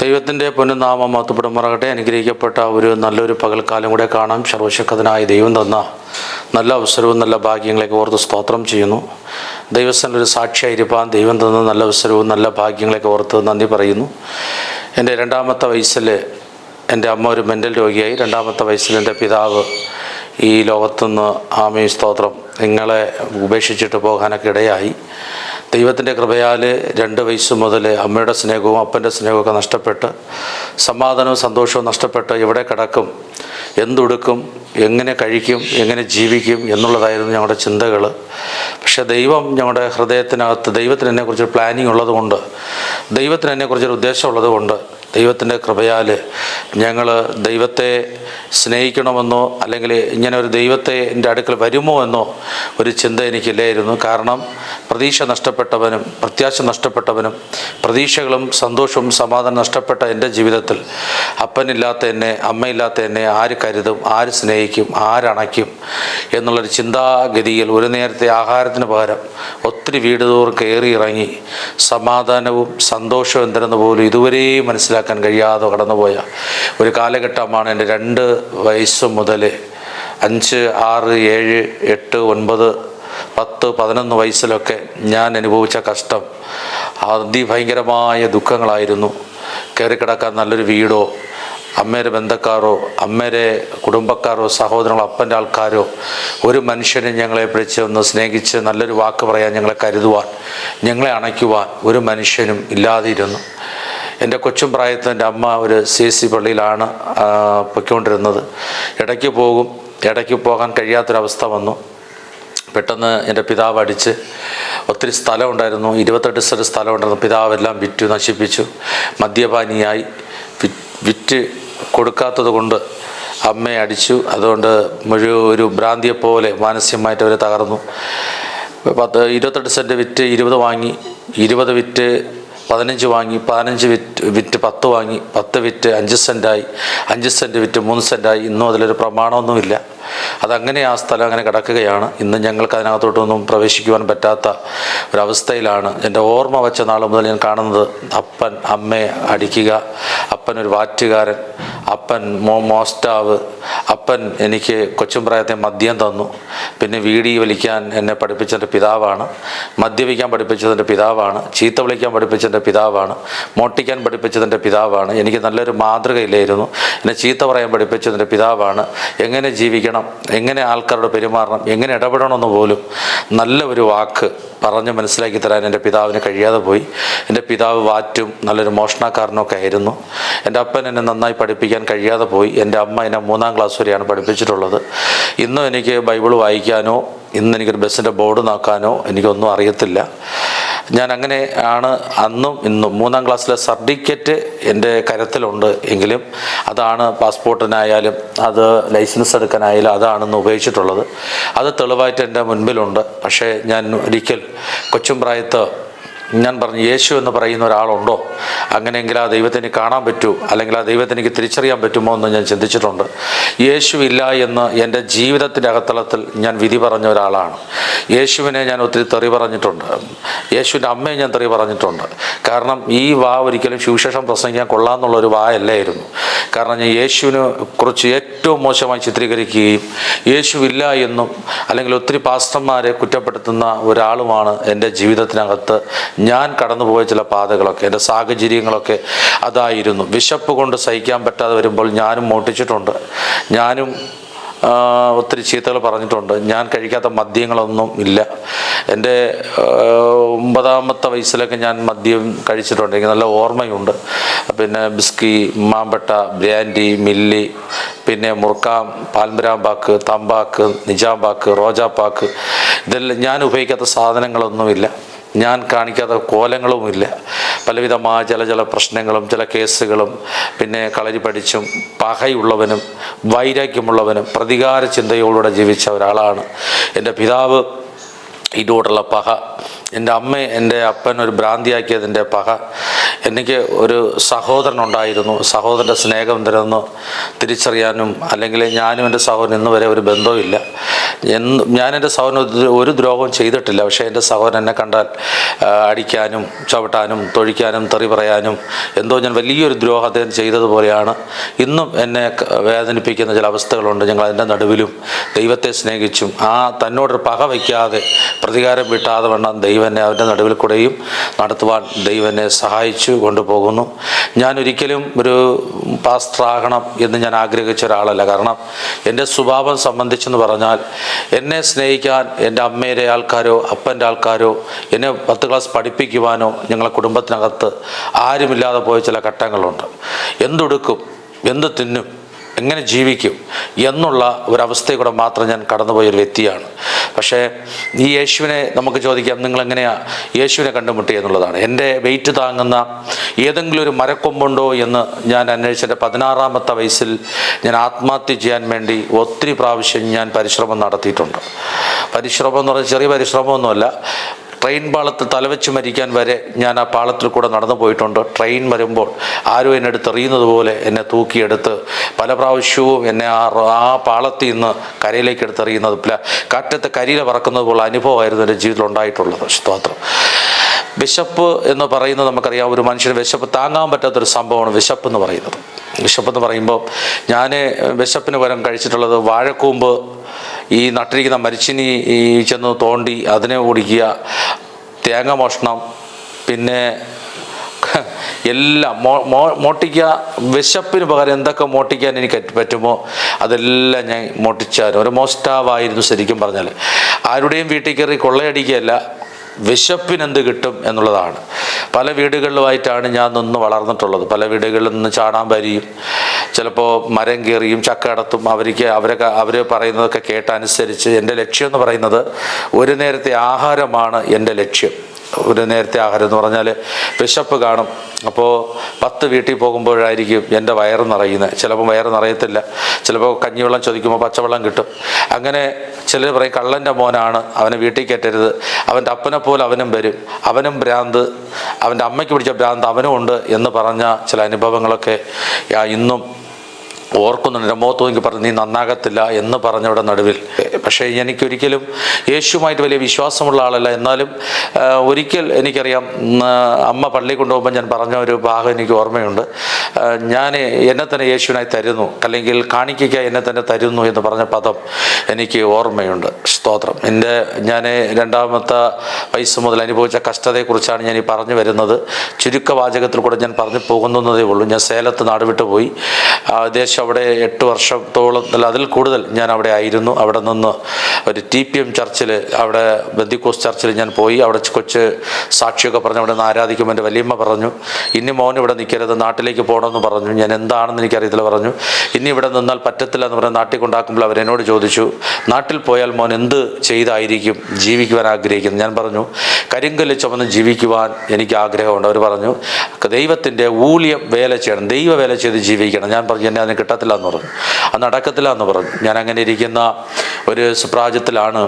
ദൈവത്തിൻ്റെ പൊന്നുനാമം മഹത്വപ്പെടുമാറാകട്ടെ. അനുഗ്രഹിക്കപ്പെട്ട ഒരു നല്ലൊരു പകൽക്കാലം കൂടെ കാണാം. സർവശക്തനായ ദൈവം തന്ന നല്ല അവസരവും നല്ല ഭാഗ്യങ്ങളൊക്കെ ഓർത്ത് സ്തോത്രം ചെയ്യുന്നു. ദൈവസ്ഥനൊരു സാക്ഷിയായിരിക്കാൻ ദൈവം തന്ന നല്ല അവസരവും നല്ല ഭാഗ്യങ്ങളൊക്കെ ഓർത്ത് നന്ദി പറയുന്നു. എൻ്റെ 2ാമത്തെ വയസ്സിൽ എൻ്റെ അമ്മ ഒരു മെൻ്റൽ രോഗിയായി. 2ാമത്തെ വയസ്സിൽ എൻ്റെ പിതാവ് ഈ ലോകത്തുനിന്ന് ആമേൻ സ്തോത്രം നിങ്ങളെ ഉപേക്ഷിച്ചിട്ട് പോകാനൊക്കെ ഇടയായി. ദൈവത്തിൻ്റെ കൃപയാൽ 2 വയസ്സ് മുതൽ അമ്മയുടെ സ്നേഹവും അപ്പൻ്റെ സ്നേഹമൊക്കെ നഷ്ടപ്പെട്ട് സമാധാനവും സന്തോഷവും നഷ്ടപ്പെട്ട് എവിടെ കിടക്കും, എന്തുടുക്കും, എങ്ങനെ കഴിക്കും, എങ്ങനെ ജീവിക്കും എന്നുള്ളതായിരുന്നു ഞങ്ങളുടെ ചിന്തകൾ. പക്ഷേ ദൈവം ഞങ്ങളുടെ ഹൃദയത്തിനകത്ത് ദൈവത്തിന് എന്നെക്കുറിച്ചൊരു പ്ലാനിങ് ഉള്ളതുകൊണ്ട്, ദൈവത്തിന് എന്നെക്കുറിച്ചൊരു ഉദ്ദേശം ഉള്ളതുകൊണ്ട്, ദൈവത്തിൻ്റെ കൃപയാൽ ഞങ്ങൾ ദൈവത്തെ സ്നേഹിക്കണമെന്നോ അല്ലെങ്കിൽ ഇങ്ങനെ ഒരു ദൈവത്തെ എൻ്റെ അടുക്കൽ വരുമോ എന്നോ ഒരു ചിന്ത എനിക്കില്ലായിരുന്നു. കാരണം പ്രതീക്ഷ നഷ്ടപ്പെട്ടവനും പ്രത്യാശ നഷ്ടപ്പെട്ടവനും പ്രതീക്ഷകളും സന്തോഷവും സമാധാനം നഷ്ടപ്പെട്ട എൻ്റെ ജീവിതത്തിൽ അപ്പനില്ലാത്ത എന്നെ, അമ്മയില്ലാത്ത എന്നെ ആര് കരുതും, ആര് സ്നേഹിക്കും, ആരണയ്ക്കും എന്നുള്ളൊരു ചിന്താഗതിയിൽ ഒരു നേരത്തെ ആഹാരത്തിന് പകരം ഒത്തിരി വീട് തോറും കയറി ഇറങ്ങി സമാധാനവും സന്തോഷവും എന്തെന്ന് പോലും ഇതുവരെയും മനസ്സിലാക്കാൻ കഴിയാതെ കടന്നുപോയ ഒരു കാലഘട്ടമാണ് എൻ്റെ 2 വയസ്സ് മുതൽ 5, 6, 7, 8, 9, 10, 11 വയസ്സിലൊക്കെ ഞാൻ അനുഭവിച്ച കഷ്ടം അതിഭയങ്കരമായ ദുഃഖങ്ങളായിരുന്നു. കയറിക്കിടക്കാൻ നല്ലൊരു വീടോ, അമ്മയുടെ ബന്ധക്കാരോ, അമ്മയുടെ കുടുംബക്കാരോ, സഹോദരങ്ങളോ, അപ്പൻ്റെ ആൾക്കാരോ, ഒരു മനുഷ്യനെ ഞങ്ങളെ പിടിച്ച് ഒന്ന് സ്നേഹിച്ച് നല്ലൊരു വാക്ക് പറയാൻ, ഞങ്ങളെ കരുതുവാൻ, ഞങ്ങളെ അണയ്ക്കുവാൻ ഒരു മനുഷ്യനും ഇല്ലാതിരുന്നു. എൻ്റെ കൊച്ചും പ്രായത്തിൽ എൻ്റെ അമ്മ ഒരു CSC പള്ളിയിലാണ് പൊയ്ക്കൊണ്ടിരുന്നത്. ഇടയ്ക്ക് പോകും, ഇടയ്ക്ക് പോകാൻ കഴിയാത്തൊരവസ്ഥ വന്നു. പെട്ടെന്ന് എൻ്റെ പിതാവ് അടിച്ച് ഒത്തിരി സ്ഥലമുണ്ടായിരുന്നു, 28 സെൻറ്റ് സ്ഥലമുണ്ടായിരുന്നു. പിതാവെല്ലാം വിറ്റ് നശിപ്പിച്ചു. മദ്യപാനിയായി വിറ്റ് കൊടുക്കാത്തത് കൊണ്ട് അമ്മയെ അടിച്ചു. അതുകൊണ്ട് മുഴുവൻ ഒരു ഭ്രാന്തിയെപ്പോലെ മാനസികമായിട്ട് അവർ തകർന്നു. 28 സെൻറ്റ് വിറ്റ് 20 വാങ്ങി, 20 വിറ്റ് 15 വാങ്ങി, 15 വിറ്റ് 10 വാങ്ങി, 10 വിറ്റ് 5 സെൻറ്റായി, 5 സെൻറ്റ് വിറ്റ് 3 സെൻറ്റായി. ഇന്നും അതിലൊരു പ്രമാണമൊന്നുമില്ല. അതങ്ങനെ ആ സ്ഥലം അങ്ങനെ കിടക്കുകയാണ്. ഇന്ന് ഞങ്ങൾക്ക് അതിനകത്തോട്ടൊന്നും പ്രവേശിക്കുവാൻ പറ്റാത്ത ഒരവസ്ഥയിലാണ്. എൻ്റെ ഓർമ്മ വെച്ച നാൾ മുതൽ ഞാൻ കാണുന്നത് അപ്പൻ അമ്മയെ അടിക്കുക, അപ്പൻ ഒരു വാറ്റുകാരൻ, അപ്പൻ മോഷ്ടാവ്, അപ്പൻ എനിക്ക് കൊച്ചും പ്രായത്തെ മദ്യം തന്നു. പിന്നെ വീടി വലിക്കാൻ എന്നെ പഠിപ്പിച്ചതിൻ്റെ പിതാവാണ്, മദ്യപിക്കാൻ പഠിപ്പിച്ചതിൻ്റെ പിതാവാണ്, ചീത്ത വിളിക്കാൻ പഠിപ്പിച്ചതിൻ്റെ പിതാവാണ്, മോട്ടിക്കാൻ പഠിപ്പിച്ചതിൻ്റെ പിതാവാണ്. എനിക്ക് നല്ലൊരു മാതൃകയില്ലായിരുന്നു. എന്നെ ചീത്ത പറയാൻ പഠിപ്പിച്ചതിൻ്റെ പിതാവാണ്. എങ്ങനെ ജീവിക്കണം, എങ്ങനെ ആൾക്കാരോട് പെരുമാറണം, എങ്ങനെ ഇടപെടണമെന്ന് പോലും നല്ല ഒരു വാക്ക് പറഞ്ഞ് മനസ്സിലാക്കി തരാൻ എൻ്റെ പിതാവിന് കഴിയാതെ പോയി. എൻ്റെ പിതാവ് വാറ്റും നല്ലൊരു മോഷണക്കാരനൊക്കെ ആയിരുന്നു. എൻ്റെ അപ്പൻ എന്നെ നന്നായി പഠിപ്പിക്കാൻ കഴിയാതെ പോയി. എൻ്റെ അമ്മ എന്നെ 3ാം ക്ലാസ് വരെയാണ് പഠിപ്പിച്ചിട്ടുള്ളത്. ഇന്നും എനിക്ക് ബൈബിൾ വായിക്കാനോ ഇന്നെനിക്കൊരു ബസ്സിൻ്റെ ബോർഡ് നോക്കാനോ എനിക്കൊന്നും അറിയത്തില്ല. ഞാൻ അങ്ങനെ ആണ് അന്നും ഇന്നും. 3ാം ക്ലാസ്സിലെ സർട്ടിഫിക്കറ്റ് എൻ്റെ കരത്തിലുണ്ട് എങ്കിലും അതാണ് പാസ്പോർട്ടിനായാലും അത് ലൈസൻസ് എടുക്കാനായാലും അതാണെന്ന് ഉപയോഗിച്ചിട്ടുള്ളത്. അത് തെളിവായിട്ട് എൻ്റെ മുൻപിലുണ്ട്. പക്ഷേ ഞാൻ ഒരിക്കൽ കൊച്ചും പ്രായത്ത് ഞാൻ പറഞ്ഞു, യേശു എന്ന് പറയുന്ന ഒരാളുണ്ടോ, അങ്ങനെയെങ്കിൽ ആ ദൈവത്തിന് കാണാൻ പറ്റൂ, അല്ലെങ്കിൽ ആ ദൈവത്തിന് എനിക്ക് തിരിച്ചറിയാൻ പറ്റുമോ എന്ന് ഞാൻ ചിന്തിച്ചിട്ടുണ്ട്. യേശു ഇല്ല എന്ന് എൻ്റെ ജീവിതത്തിൻ്റെ അകത്തളത്തിൽ ഞാൻ വിധി പറഞ്ഞ ഒരാളാണ്. യേശുവിനെ ഞാൻ ഒത്തിരി തെറി പറഞ്ഞിട്ടുണ്ട്, യേശുവിൻ്റെ അമ്മയെ ഞാൻ തെറി പറഞ്ഞിട്ടുണ്ട്. കാരണം ഈ വാ ഒരിക്കലും സുവിശേഷം പ്രസംഗിക്കാൻ കൊള്ളാമെന്നുള്ളൊരു വായല്ലായിരുന്നു. കാരണം ഞാൻ യേശുവിനെ കുറിച്ച് ഏറ്റവും മോശമായി ചിത്രീകരിക്കുകയും യേശുവില്ല എന്നും അല്ലെങ്കിൽ ഒത്തിരി പാസ്റ്റർമാരെ കുറ്റപ്പെടുത്തുന്ന ഒരാളുമാണ് എൻ്റെ ജീവിതത്തിനകത്ത് ഞാൻ കടന്നുപോയ ചില പാതകളൊക്കെ, എൻ്റെ സാഹചര്യങ്ങളൊക്കെ അതായിരുന്നു. വിശപ്പ് കൊണ്ട് സഹിക്കാൻ പറ്റാതെ വരുമ്പോൾ ഞാനും മോട്ടിച്ചിട്ടുണ്ട്, ഞാനും ഒത്തിരി ചീത്തകൾ പറഞ്ഞിട്ടുണ്ട്. ഞാൻ കഴിക്കാത്ത മദ്യങ്ങളൊന്നും ഇല്ല. എൻ്റെ 9ാമത്തെ വയസ്സിലൊക്കെ ഞാൻ മദ്യം കഴിച്ചിട്ടുണ്ട്, എനിക്ക് നല്ല ഓർമ്മയുണ്ട്. പിന്നെ ബിസ്കി, മാമ്പട്ട, ബ്രാൻഡി, മില്ലി, പിന്നെ മുറുക്കാം, പാൽമ്പരാമ്പാക്ക്, തമ്പാക്ക്, നിജാമ്പാക്ക്, റോജാപ്പാക്ക്, ഇതെല്ലാം ഞാൻ ഉപയോഗിക്കാത്ത സാധനങ്ങളൊന്നുമില്ല. ഞാൻ കാണിക്കാത്ത കോലങ്ങളുമില്ല. പലവിധമായ ചില പ്രശ്നങ്ങളും ചില കേസുകളും പിന്നെ കളരി പഠിച്ചും പകയുള്ളവനും വൈരാഗ്യമുള്ളവനും പ്രതികാര ചിന്തയോടുകൂടെ ജീവിച്ച ഒരാളാണ് എൻ്റെ പിതാവ്. ഇതിനോടുള്ള പക എൻ്റെ അമ്മ എൻ്റെ അപ്പൻ ഒരു ഭ്രാന്തിയാക്കിയതിൻ്റെ പക. എനിക്ക് ഒരു സഹോദരനുണ്ടായിരുന്നു. സഹോദരൻ്റെ സ്നേഹം എന്തിനെന്ന് തിരിച്ചറിയാനും, അല്ലെങ്കിൽ ഞാനും എൻ്റെ സഹോദരൻ ഇന്ന് വരെ ഒരു ബന്ധവുമില്ല. ഞാൻ എൻ്റെ സഹോദരന് ഒരു ദ്രോഹവും ചെയ്തിട്ടില്ല. പക്ഷേ എൻ്റെ സഹോദരൻ എന്നെ കണ്ടാൽ അടിക്കാനും ചവിട്ടാനും തൊഴിക്കാനും തെറി പറയാനും എന്തോ ഞാൻ വലിയൊരു ദ്രോഹം അദ്ദേഹം ചെയ്തതുപോലെയാണ് ഇന്നും എന്നെ വേദനിപ്പിക്കുന്ന ചില അവസ്ഥകളുണ്ട്. ഞങ്ങൾ അതിൻ്റെ നടുവിലും ദൈവത്തെ സ്നേഹിച്ചും തന്നോടൊരു പക വയ്ക്കാതെ പ്രതികാരം വിട്ടാതെ വേണം ദൈവം എന്നെ അവൻ്റെ നടുവിൽ കൂടെയും നടത്തുവാൻ ദൈവം എന്നെ സഹായിച്ചു കൊണ്ടുപോകുന്നു. ഞാൻ ഒരിക്കലും ഒരു പാസ്റ്ററാകണം എന്ന് ഞാൻ ആഗ്രഹിച്ച ഒരാളല്ല. കാരണം എൻ്റെ സ്വഭാവം സംബന്ധിച്ചെന്ന് പറഞ്ഞാൽ എന്നെ സ്നേഹിക്കാൻ എൻ്റെ അമ്മയുടെ ആൾക്കാരോ അപ്പൻ്റെ ആൾക്കാരോ എന്നെ 10 ക്ലാസ് പഠിപ്പിക്കുവാനോ ഞങ്ങളെ കുടുംബത്തിനകത്ത് ആരുമില്ലാതെ പോയ ചില ഘട്ടങ്ങളുണ്ട്. എന്തുടുക്കും, എന്ത് തിന്നും, എങ്ങനെ ജീവിക്കും എന്നുള്ള ഒരവസ്ഥയിൽ കൂടെ മാത്രം ഞാൻ കടന്നുപോയൊരു വ്യക്തിയാണ്. പക്ഷേ ഈ യേശുവിനെ നമുക്ക് ചോദിക്കാം, നിങ്ങളെങ്ങനെയാണ് യേശുവിനെ കണ്ടുമുട്ടി എന്നുള്ളതാണ്. എൻ്റെ വെയിറ്റ് താങ്ങുന്ന ഏതെങ്കിലും ഒരു മരക്കൊമ്പുണ്ടോ എന്ന് ഞാൻ അന്വേഷിച്ച് എൻ്റെ 16-ാമത്തെ വയസ്സിൽ ഞാൻ ആത്മഹത്യ ചെയ്യാൻ വേണ്ടി ഒത്തിരി പ്രാവശ്യം ഞാൻ പരിശ്രമം നടത്തിയിട്ടുണ്ട്. പരിശ്രമം എന്ന് പറഞ്ഞാൽ ചെറിയ പരിശ്രമമൊന്നുമല്ല. ട്രെയിൻ പാളത്തിൽ തലവെച്ച് മരിക്കാൻ വരെ ഞാൻ ആ പാളത്തിൽ കൂടെ നടന്നു പോയിട്ടുണ്ട്. ട്രെയിൻ വരുമ്പോൾ ആരും എന്നെ എടുത്തെറിയുന്നത് പോലെ എന്നെ തൂക്കിയെടുത്ത് പല പ്രാവശ്യവും എന്നെ ആ പാളത്തിൽ നിന്ന് കരയിലേക്ക് എടുത്തെറിയുന്നത്, കാറ്റത്തെ കരിയില പറക്കുന്നത് പോലെ അനുഭവമായിരുന്നു എൻ്റെ ജീവിതത്തിൽ ഉണ്ടായിട്ടുള്ളത്. സ്തോത്രം. വിശപ്പ് എന്ന് പറയുന്നത് നമുക്കറിയാം, ഒരു മനുഷ്യന് വിശപ്പ് താങ്ങാൻ പറ്റാത്തൊരു സംഭവമാണ് വിശപ്പ് എന്ന് പറയുന്നത്. വിശപ്പെന്ന് പറയുമ്പോൾ ഞാൻ വിശപ്പിന് പകരം കഴിച്ചിട്ടുള്ളത് വാഴക്കൂമ്പ്, ഈ നട്ടിരിക്കുന്ന മരിച്ചിനി ചെന്ന് തോണ്ടി അതിനെ ഓടിക്കുക, തേങ്ങ മോഷണം, പിന്നെ എല്ലാം മോട്ടിക്കുക. വിശപ്പിന് പകരം എന്തൊക്കെ മോട്ടിക്കാൻ എനിക്ക് പറ്റുമോ അതെല്ലാം ഞാൻ മോട്ടിച്ചാലും ഒരു മോഷ്ടാവായിരുന്നു ശരിക്കും പറഞ്ഞാൽ. ആരുടെയും വീട്ടിൽ കയറി കൊള്ളയടിക്കുകയല്ല, വിശപ്പിനെന്ത് കിട്ടും എന്നുള്ളതാണ്. പല വീടുകളിലുമായിട്ടാണ് ഞാൻ നിന്ന് വളർന്നിട്ടുള്ളത്. പല വീടുകളിൽ നിന്ന് ചാടാൻ വരിയും ചിലപ്പോൾ മരം കയറിയും ചക്ക അടത്തും അവർ പറയുന്നതൊക്കെ കേട്ടനുസരിച്ച്. എൻ്റെ ലക്ഷ്യം എന്ന് പറയുന്നത് ഒരു നേരത്തെ ആഹാരമാണ് എൻ്റെ ലക്ഷ്യം. ഒരു നേരത്തെ ആഹാരം എന്ന് പറഞ്ഞാൽ വിശപ്പ് കാണും. അപ്പോൾ 10 വീട്ടിൽ പോകുമ്പോഴായിരിക്കും എൻ്റെ വയറ് നിറയുന്നത്. ചിലപ്പോൾ വയറ് നിറയത്തില്ല. ചിലപ്പോൾ കഞ്ഞിവെള്ളം ചോദിക്കുമ്പോൾ പച്ചവെള്ളം കിട്ടും. അങ്ങനെ ചിലർ പറയും കള്ളൻ്റെ മോനാണ്, അവനെ വീട്ടിൽ കയറ്റരുത്, അവൻ്റെ അപ്പനെ പോലെ അവനും വരും, അവനും ഭ്രാന്ത്, അവൻ്റെ അമ്മയ്ക്ക് പിടിച്ച ഭ്രാന്ത് അവനും ഉണ്ട് എന്ന് പറഞ്ഞ ചില അനുഭവങ്ങളൊക്കെ ഇന്നും ഓർക്കുന്നുണ്ട്. എൻ്റെ മുഖത്ത് നോക്കി പറഞ്ഞു നീ നന്നാകത്തില്ല എന്ന് പറഞ്ഞവിടെ നടുവിൽ. പക്ഷേ എനിക്കൊരിക്കലും യേശുവുമായിട്ട് വലിയ വിശ്വാസമുള്ള ആളല്ല. എന്നാലും ഒരിക്കൽ എനിക്കറിയാം, അമ്മ പള്ളിയിൽ കൊണ്ടുപോകുമ്പോൾ ഞാൻ പറഞ്ഞ ഒരു ഭാഗം എനിക്ക് ഓർമ്മയുണ്ട്. ഞാൻ എന്നെ തന്നെ യേശുവിനായി തരുന്നു, അല്ലെങ്കിൽ കാണിക്കയ്ക്കായി എന്നെ തന്നെ തരുന്നു എന്ന് പറഞ്ഞ പദം എനിക്ക് ഓർമ്മയുണ്ട്. സ്തോത്രം. ഞാൻ 2-ാമത്തെ വയസ്സ് മുതൽ അനുഭവിച്ച കഷ്ടതയെക്കുറിച്ചാണ് ഞാൻ ഈ പറഞ്ഞു വരുന്നത്. ചുരുക്കവാചകത്തിൽ കൂടെ ഞാൻ പറഞ്ഞു പോകുന്നതേ ഉള്ളൂ. ഞാൻ സേലത്ത് നാട് വിട്ടു പോയി. ദേശം അവിടെ 8 വർഷത്തോളം അല്ല അതിൽ കൂടുതൽ ഞാൻ അവിടെ ആയിരുന്നു. അവിടെ നിന്ന് ഒരു TPM ചർച്ചിൽ, അവിടെ ബന്ദിക്കോസ് ചർച്ചിൽ ഞാൻ പോയി. അവിടെ കൊച്ച് സാക്ഷിയൊക്കെ പറഞ്ഞു അവിടെ നിന്ന് ആരാധിക്കുമ്പോൾ എൻ്റെ വലിയമ്മ പറഞ്ഞു ഇനി മോൻ ഇവിടെ നിൽക്കരുത്, നാട്ടിലേക്ക് പോകണമെന്ന് പറഞ്ഞു. ഞാൻ എന്താണെന്ന് എനിക്കറിയത്തില്ല പറഞ്ഞു. ഇനി ഇവിടെ നിന്നാൽ പറ്റത്തില്ല എന്ന് പറഞ്ഞ് നാട്ടിൽ കൊണ്ടാക്കുമ്പോൾ അവരെന്നോട് ചോദിച്ചു നാട്ടിൽ പോയാൽ മോൻ എന്ത് ചെയ്തായിരിക്കും ജീവിക്കുവാൻ ആഗ്രഹിക്കുന്നത്. ഞാൻ പറഞ്ഞു കരിങ്കല്ല് ചുമന്ന് ജീവിക്കുവാൻ എനിക്ക് ആഗ്രഹമുണ്ട്. അവർ പറഞ്ഞു ദൈവത്തിൻ്റെ ഊഴിയം വേല ചെയ്യണം, ദൈവ വേല ചെയ്ത് ജീവിക്കണം. ഞാൻ പറഞ്ഞു എന്നെ അതിന് കിട്ടത്തില്ല എന്ന് പറഞ്ഞു, അത് നടക്കത്തില്ല എന്ന് പറഞ്ഞു. ഞാൻ അങ്ങനെ ഇരിക്കുന്ന ഒരു സുപ്രാജ്യത്തിലാണ്.